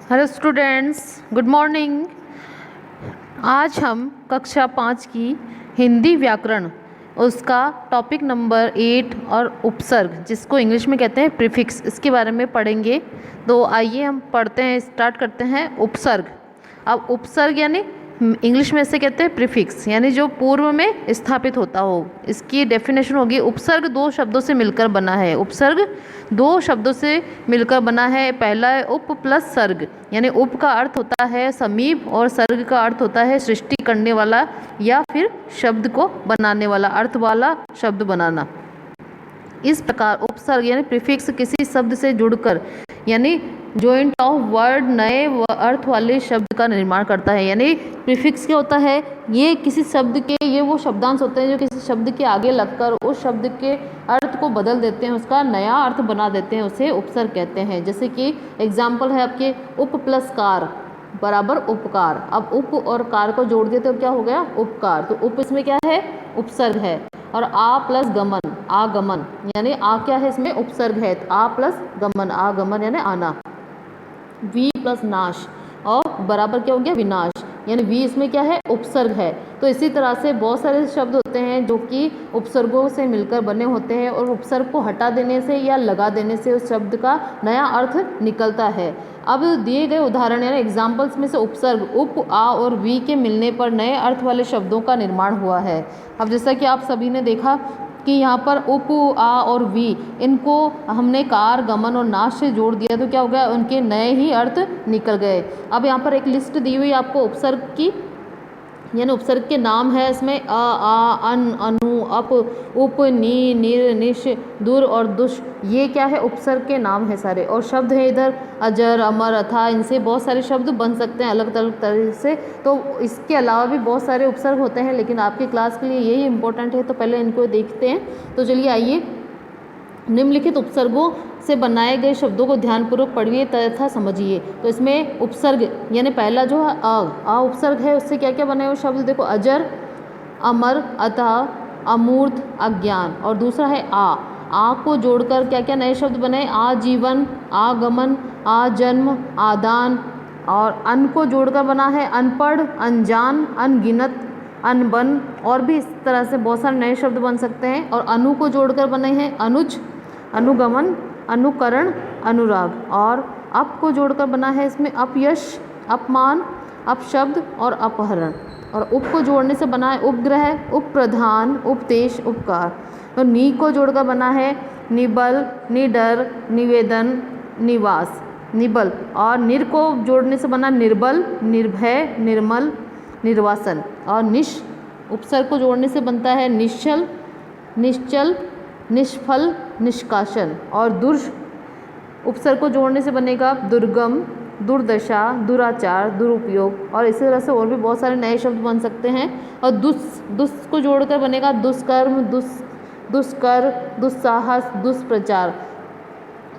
Hello students, good morning. आज हम कक्षा 5 की हिंदी व्याकरण उसका टॉपिक नंबर 8 और उपसर्ग, जिसको इंग्लिश में कहते हैं प्रीफिक्स, इसके बारे में पढ़ेंगे। तो आइए हम पढ़ते हैं, स्टार्ट करते हैं। उपसर्ग। अब उपसर्ग यानी इंग्लिश में इसे कहते हैं प्रीफिक्स, यानी जो पूर्व में स्थापित होता हो। इसकी डेफिनेशन होगी, उपसर्ग दो शब्दों से मिलकर बना है। उपसर्ग दो शब्दों से मिलकर बना है। पहला है उप प्लस सर्ग, यानी उप का अर्थ होता है समीप और सर्ग का अर्थ होता है सृष्टि करने वाला या फिर शब्द को बनाने वाला, अर्थ वाला शब्द बनाना। इस प्रकार उपसर्ग यानी प्रीफिक्स किसी शब्द से जुड़कर यानी जॉइंट ऑफ वर्ड नए अर्थ वाले शब्द का निर्माण करता है। यानी प्रीफिक्स क्या होता है, ये किसी शब्द के, ये वो शब्दांश होते हैं जो किसी शब्द के आगे लगकर उस शब्द के अर्थ को बदल देते हैं, उसका नया अर्थ बना देते हैं, उसे उपसर्ग कहते हैं। जैसे कि एग्जाम्पल है आपके उप प्लस कार बराबर उपकार। अब उप और कार को जोड़ दिए तो क्या हो गया, उपकार। तो उप इसमें क्या है, उपसर्ग है। और आ प्लस गमन, आगमन, यानी आ क्या है इसमें, उपसर्ग है। आ प्लस गमन, आगमन यानी आना। वी प्लस नाश और बराबर क्या हो गया, विनाश, यानी वी इसमें क्या है, उपसर्ग है। तो इसी तरह से बहुत सारे शब्द होते हैं जो कि उपसर्गों से मिलकर बने होते हैं और उपसर्ग को हटा देने से या लगा देने से उस शब्द का नया अर्थ निकलता है। अब दिए गए उदाहरण यानी एग्जाम्पल्स में से उपसर्ग उप, आ और वी के मिलने पर नए अर्थ वाले शब्दों का निर्माण हुआ है। अब जैसा कि आप सभी ने देखा कि यहाँ पर उप, आ और वी, इनको हमने कार, गमन और नाश से जोड़ दिया तो क्या हो गया, उनके नए ही अर्थ निकल गए। अब यहाँ पर एक लिस्ट दी हुई आपको उपसर्ग की, यानी उपसर्ग के नाम है इसमें अ, आ, अन, अनु, अप, उप, नी, निर, निश, दुर और दुष। ये क्या है, उपसर्ग के नाम है सारे। और शब्द है इधर अजर, अमर, अथा, इनसे बहुत सारे शब्द बन सकते हैं अलग अलग तरह से। तो इसके अलावा भी बहुत सारे उपसर्ग होते हैं, लेकिन आपकी क्लास के लिए यही इंपॉर्टेंट है, तो पहले इनको देखते हैं। तो चलिए आइए, निम्नलिखित उपसर्गों से बनाए गए शब्दों को ध्यानपूर्वक पढ़िए तथा समझिए। तो इसमें उपसर्ग यानी पहला जो है आ उपसर्ग है, उससे क्या क्या बने हुए शब्द देखो, अजर, अमर, अतः, अमूर्त, अज्ञान। और दूसरा है आ को जोड़कर क्या क्या नए शब्द बने, आजीवन, आगमन, आजन्म, आदान। और अन को जोड़कर बना है अनपढ़, अनजान, अनगिनत, अनबन। और भी इस तरह से बहुत सारे नए शब्द बन सकते हैं। और अनु को जोड़कर बने हैं अनुज, अनुगमन, अनुकरण, अनुराग। और अप को जोड़कर बना है इसमें अपयश, अपमान, अपशब्द और अपहरण। और उप को जोड़ने से बना है उपग्रह, उपप्रधान, उपदेश, उपकार। और नी को जोड़कर बना है निबल, निडर, निवेदन, निवास, निबल। और निर को जोड़ने से बना निर्बल, निर्भय, निर्मल, निर्वासन। और निश उपसर्ग को जोड़ने से बनता है निश्चल, निश्चल, निष्फल, निष्कासन। और दुर्ज उपसर्ग को जोड़ने से बनेगा दुर्गम, दुर्दशा, दुराचार, दुरुपयोग। और इसी तरह से और भी बहुत सारे नए शब्द बन सकते हैं। और दुस को जोड़कर बनेगा दुष्कर्म, दुष्कर, दुस्साहस, दुष्प्रचार।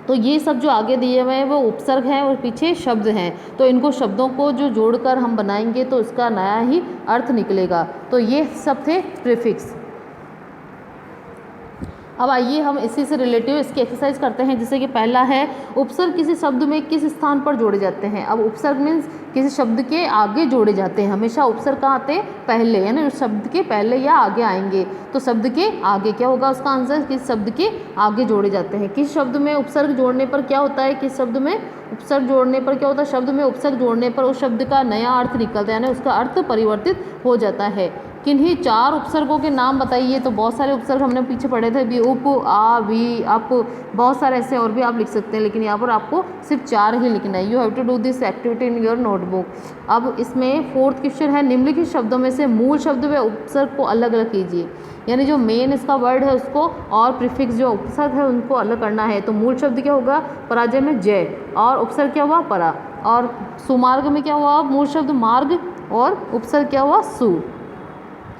तो ये सब जो आगे दिए हुए हैं वो उपसर्ग हैं और पीछे शब्द हैं। तो इनको शब्दों को जो जोड़कर हम बनाएंगे तो इसका नया ही अर्थ निकलेगा। तो ये सब थे प्रीफिक्स। अब आइए हम इसी से रिलेटिव इसकी एक्सरसाइज करते हैं। जैसे कि पहला है, उपसर्ग किसी शब्द में किस स्थान पर जोड़े जाते हैं। अब उपसर्ग मीन्स किसी शब्द के आगे जोड़े जाते हैं। हमेशा उपसर्ग कहाँ आते हैं, पहले, यानी उस शब्द के पहले या आगे आएंगे। तो शब्द के आगे क्या होगा, उसका आंसर किस शब्द के आगे जोड़े जाते हैं। किस शब्द में उपसर्ग जोड़ने पर क्या होता है, किस शब्द में उपसर्ग जोड़ने पर क्या होता है, शब्द में उपसर्ग जोड़ने पर उस शब्द का नया अर्थ निकलता है, यानी उसका अर्थ परिवर्तित हो जाता है। किन्हीं चार उपसर्गों के नाम बताइए। तो बहुत सारे उपसर्ग हमने पीछे पढ़े थे भी, उप, आ, वी, अप, बहुत सारे ऐसे और भी आप लिख सकते हैं, लेकिन यहाँ पर आपको सिर्फ 4 ही लिखना है। You have to do this activity in your notebook. अब इसमें 4th क्वेश्चन है, निम्नलिखित शब्दों में से मूल शब्द व उपसर्ग को अलग अलग कीजिए। यानी जो मेन इसका वर्ड है उसको और प्रीफिक्स जो उपसर्ग है उनको अलग करना है। तो मूल शब्द क्या होगा, पराजय में जय, और उपसर्ग क्या हुआ, परा। और सुमार्ग में क्या हुआ, मूल शब्द मार्ग और उपसर्ग क्या हुआ, सु।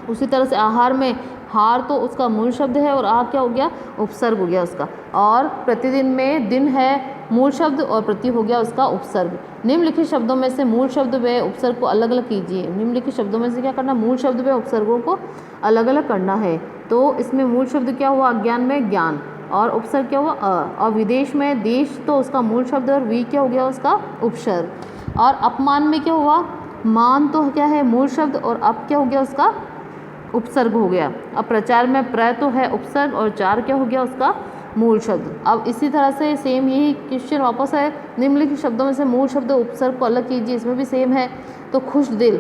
उसी तरह से आहार में हार तो उसका मूल शब्द है और आ क्या हो गया, उपसर्ग हो गया उसका। और प्रतिदिन में दिन है मूल शब्द और प्रति हो गया उसका उपसर्ग। निम्नलिखित शब्दों में से मूल शब्द व उपसर्ग को अलग अलग कीजिए। निम्नलिखित शब्दों में से क्या करना, मूल शब्द व उपसर्गों को अलग अलग करना है। तो इसमें मूल शब्द क्या हुआ, अज्ञान में ज्ञान, और उपसर्ग क्या हुआ, अ। और विदेश में देश तो उसका मूल शब्द और वी क्या हो गया उसका उपसर्ग। और अपमान में क्या हुआ, मान तो क्या है मूल शब्द और अप क्या हो गया उसका उपसर्ग हो गया। अब प्रचार में प्र तो है उपसर्ग और चार क्या हो गया उसका मूल शब्द। अब इसी तरह से सेम यही क्वेश्चन वापस है, निम्नलिखित शब्दों में से मूल शब्द उपसर्ग को अलग कीजिए, इसमें भी सेम है। तो खुश दिल,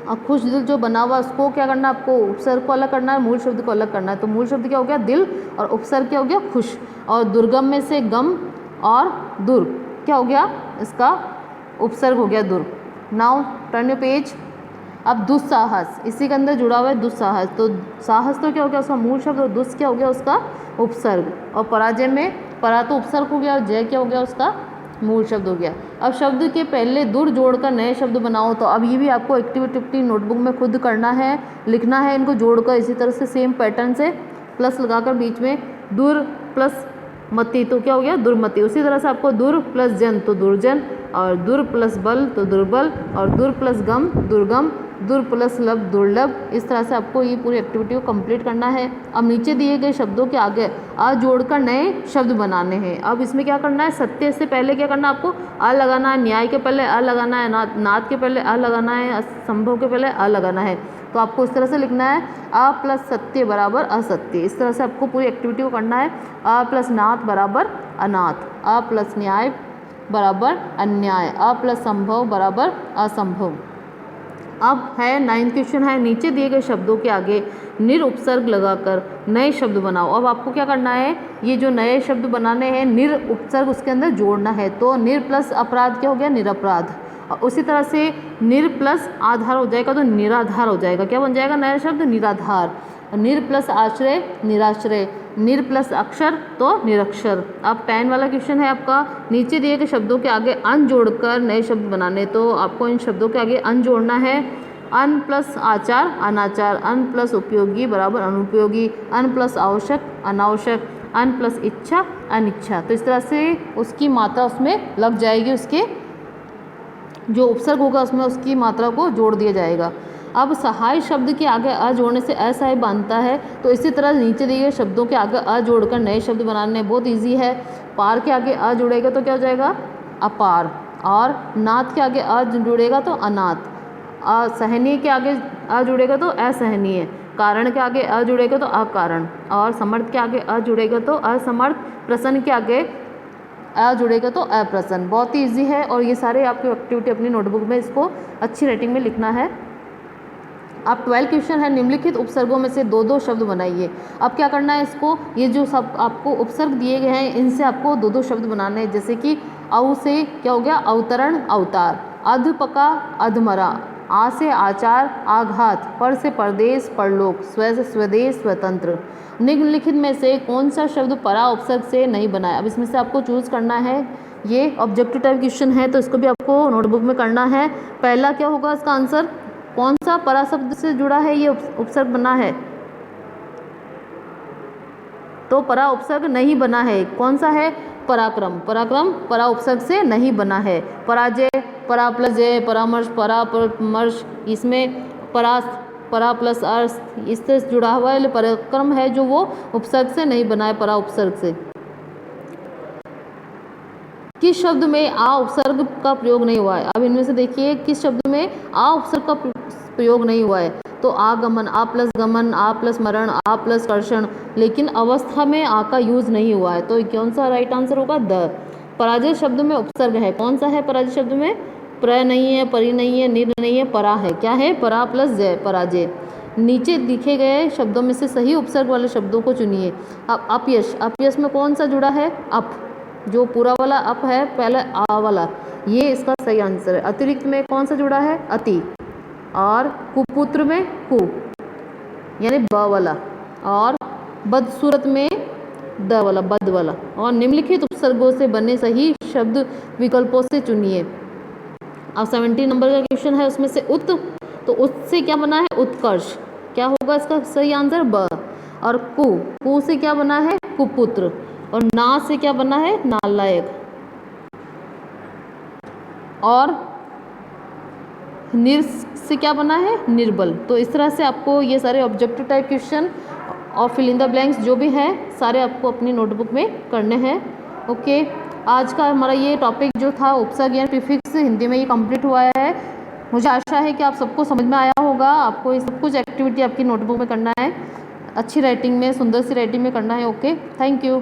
अब खुश दिल जो बना हुआ उसको क्या करना है आपको, उपसर्ग को अलग करना है, मूल शब्द को अलग करना है। तो मूल शब्द क्या हो गया दिल और उपसर्ग क्या हो गया खुश। और दुर्गम में से गम और दुर्ग क्या हो गया इसका उपसर्ग हो गया दुर्ग। Now turn your page. अब दुस्साहस, इसी के अंदर जुड़ा हुआ है दुस्साहस। तो साहस तो क्या हो गया उसका मूल शब्द और दुस क्या हो गया उसका उपसर्ग। और पराजय में परा तो उपसर्ग हो गया और जय क्या हो गया उसका मूल शब्द हो गया। अब शब्द के पहले दुर जोड़कर नए शब्द बनाओ। तो अब ये भी आपको एक्टिविटी नोटबुक में खुद करना है, लिखना है इनको जोड़कर इसी तरह से सेम पैटर्न से प्लस लगाकर बीच में दुर प्लस मति तो क्या हो गया दुर्मति। उसी तरह से आपको दुर प्लस जन तो दुर्जन, और दुर प्लस बल तो दुर्बल, और दुर प्लस गम दुर्गम, दुर प्लस लब दुर्लभ। इस तरह से आपको ये पूरी एक्टिविटी को कंप्लीट करना है। अब नीचे दिए गए शब्दों के आगे अ जोड़कर नए शब्द बनाने हैं। अब इसमें क्या करना है, सत्य से पहले क्या करना है आपको अ लगाना है, न्याय के पहले अ लगाना है, नाथ के पहले अ लगाना है, असंभव के पहले अ लगाना है। तो आपको इस तरह से लिखना है अ प्लस सत्य बराबर असत्य। इस तरह से आपको पूरी एक्टिविटी को करना है। अ प्लस नाथ बराबर अनाथ, अ प्लस न्याय बराबर अन्याय, अ प्लस संभव बराबर असंभव। अब है 9th क्वेश्चन है, नीचे दिए गए शब्दों के आगे निर उपसर्ग लगाकर नए शब्द बनाओ। अब आपको क्या करना है, ये जो नए शब्द बनाने हैं निर उपसर्ग उसके अंदर जोड़ना है। तो निर प्लस अपराध क्या हो गया निरपराध, और उसी तरह से निर प्लस आधार हो जाएगा तो निराधार हो जाएगा। क्या बन जाएगा नया शब्द निराधार। निर प्लस आश्रय निराश्रय, निर प्लस अक्षर तो निरक्षर। अब 10 वाला क्वेश्चन है आपका, नीचे दिए गए शब्दों के आगे अन जोड़कर नए शब्द बनाने। तो आपको इन शब्दों के आगे अन जोड़ना है। अन प्लस आचार अनाचार, अन प्लस उपयोगी बराबर अनुपयोगी, अन प्लस आवश्यक अनावश्यक, अन प्लस इच्छा अनिच्छा। तो इस तरह से उसकी मात्रा उसमें लग जाएगी, उसके जो उपसर्ग होगा उसमें उसकी मात्रा को जोड़ दिया जाएगा। अब सहाय शब्द के आगे अ जोड़ने से असहाय बनता है। तो इसी तरह नीचे दिए गए शब्दों के आगे अ जोड़कर नए शब्द बनाने बहुत इजी है। पार के आगे अ जुड़ेगा तो क्या हो जाएगा अपार, और नाथ के आगे अ जुड़ेगा तो अनाथ, असहनीय के आगे अ जुड़ेगा तो असहनीय, कारण के आगे अ जुड़ेगा तो अकारण, और समर्थ के आगे अ जुड़ेगा तो असमर्थ, प्रसन्न के आगे अ जुड़ेगा तो अप्रसन्न। बहुत ही ईजी है और ये सारे आपकी एक्टिविटी अपनी नोटबुक में इसको अच्छी राइटिंग में लिखना है। अब 12 क्वेश्चन है, निम्नलिखित उपसर्गों में से दो दो शब्द बनाइए। अब क्या करना है इसको, ये जो सब आपको उपसर्ग दिए गए हैं इनसे आपको दो दो शब्द बनाने हैं। जैसे कि औ से क्या हो गया अवतरण अवतार, अध पका अधमरा, आ से आचार आघात, पर से परदेश परलोक, स्व से स्वदेश स्वतंत्र। निम्नलिखित में से कौन सा शब्द परा उपसर्ग से नहीं बना है। अब इसमें से आपको चूज करना है। ये ऑब्जेक्टिव टाइप क्वेश्चन है तो इसको भी आपको नोटबुक में करना है। पहला क्या होगा इसका आंसर, कौन सा परा शब्द से जुड़ा है ये उपसर्ग बना है, तो परा उपसर्ग नहीं बना है। कौन सा है पराक्रम, पराक्रम परा उपसर्ग से नहीं बना है। पराजय परा प्लस जय, परामर्श परा परामर्श, इसमें परा प्लस अर्थ इससे जुड़ा हुआ है। पराक्रम है जो वो उपसर्ग से नहीं बना है, परा उपसर्ग से। किस शब्द में आ उपसर्ग का प्रयोग नहीं हुआ है। अब इनमें से देखिए किस शब्द में आ उपसर्ग का प्रयोग नहीं हुआ है। तो आगमन आ प्लस गमन, आ प्लस मरण, आ प्लस कर्षण, लेकिन अवस्था में आ का यूज नहीं हुआ है। तो कौन सा राइट आंसर होगा द। पराजय शब्द में उपसर्ग है, कौन सा है पराजय शब्द में, प्र नहीं है, परि नहीं है, निर नहीं है, परा है। क्या है परा प्लस जय पराजय। नीचे दिखे गए शब्दों में से सही उपसर्ग वाले शब्दों को चुनिए। अब अपयश, अपयश में कौन सा जुड़ा है अप, जो पूरा वाला अप है पहले आ वाला, ये इसका सही आंसर है। अतिरिक्त में कौन सा जुड़ा है अति, और कुपुत्र में कु यानी ब वाला, और बदसूरत में द वाला बद वाला। और निम्नलिखित उपसर्गों से बने सही शब्द विकल्पों से चुनिए। अब 17 नंबर का क्वेश्चन है, उसमें से उत, तो उत से क्या बना है उत्कर्ष, क्या होगा इसका सही आंसर ब। और कु से क्या बना है कुपुत्र, और ना से क्या बना है नालायक, और निर से क्या बना है निर्बल। तो इस तरह से आपको ये सारे ऑब्जेक्टिव टाइप क्वेश्चन और फिल इन द ब्लैंक्स जो भी है सारे आपको अपनी नोटबुक में करने हैं। ओके, आज का हमारा ये टॉपिक जो था उपसर्ग या प्रीफिक्स हिंदी में ये कंप्लीट हुआ है। मुझे आशा है कि आप सबको समझ में आया होगा। आपको ये सब कुछ एक्टिविटी आपकी नोटबुक में करना है, अच्छी राइटिंग में, सुंदर सी राइटिंग में करना है। Okay, thank you.